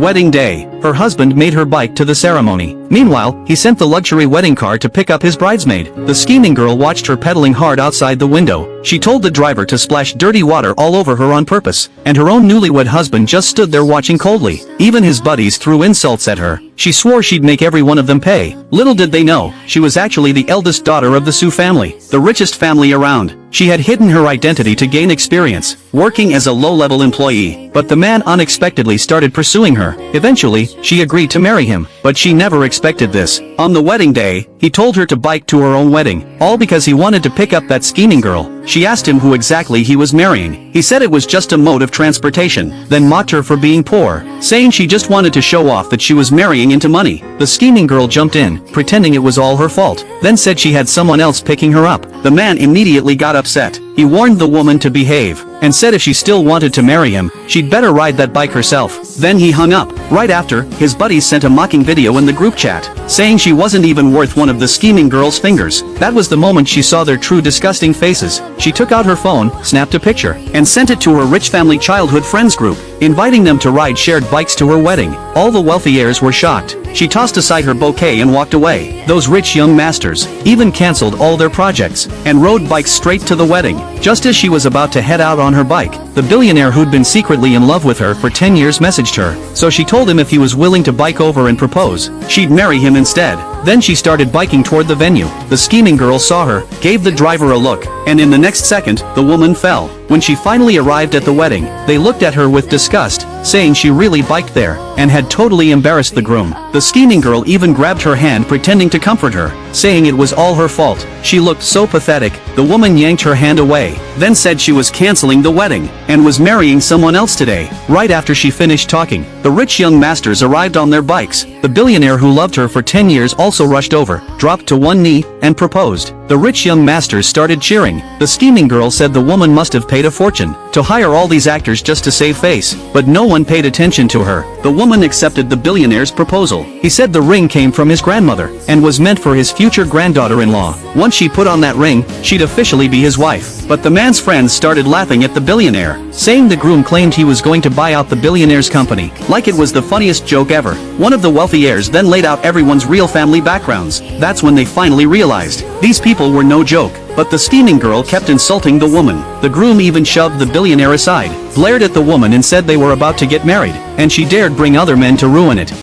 Wedding day. Her husband made her bike to the ceremony. Meanwhile, he sent the luxury wedding car to pick up his bridesmaid. The scheming girl watched her pedaling hard outside the window. She told the driver to splash dirty water all over her on purpose. And her own newlywed husband just stood there watching coldly. Even his buddies threw insults at her. She swore she'd make every one of them pay. Little did they know, she was actually the eldest daughter of the Su family, the richest family around. She had hidden her identity to gain experience, working as a low-level employee. But the man unexpectedly started pursuing her. Eventually, she agreed to marry him, but she never expected this. On the wedding day, he told her to bike to her own wedding, all because he wanted to pick up that scheming girl. She asked him who exactly he was marrying. He said it was just a mode of transportation, then mocked her for being poor, saying she just wanted to show off that she was marrying into money. The scheming girl jumped in, pretending it was all her fault, then said she had someone else picking her up. The man immediately got upset. He warned the woman to behave, and said if she still wanted to marry him, she'd better ride that bike herself. Then he hung up. Right after, his buddies sent a mocking video in the group chat, saying she wasn't even worth one of the scheming girl's fingers. That was the moment she saw their true disgusting faces. She took out her phone, snapped a picture, and sent it to her rich family childhood friends group, inviting them to ride shared bikes to her wedding. All the wealthy heirs were shocked. She tossed aside her bouquet and walked away. Those rich young masters even cancelled all their projects and rode bikes straight to the wedding. Just as she was about to head out on her bike, the billionaire who'd been secretly in love with her for 10 years messaged her. So she told him if he was willing to bike over and propose, she'd marry him instead. Then she started biking toward the venue. The scheming girl saw her, gave the driver a look, and in the next second, the woman fell. When she finally arrived at the wedding, they looked at her with disgust, saying she really biked there, and had totally embarrassed the groom. The scheming girl even grabbed her hand pretending to comfort her, saying it was all her fault. She looked so pathetic. The woman yanked her hand away, then said she was canceling the wedding, and was marrying someone else today. Right after she finished talking, the rich young masters arrived on their bikes. The billionaire who loved her for 10 years also rushed over, dropped to one knee, and proposed. The rich young masters started cheering. The scheming girl said the woman must have paid a fortune to hire all these actors just to save face, but no one paid attention to her. The woman accepted the billionaire's proposal. He said the ring came from his grandmother, and was meant for his future granddaughter-in-law. Once she put on that ring, she'd officially be his wife. But the man's friends started laughing at the billionaire, saying the groom claimed he was going to buy out the billionaire's company, like it was the funniest joke ever. One of the wealthy heirs then laid out everyone's real family backgrounds. That's when they finally realized these people were no joke. But the scheming girl kept insulting the woman. The groom even shoved the billionaire aside, glared at the woman and said they were about to get married, and she dared bring other men to ruin it.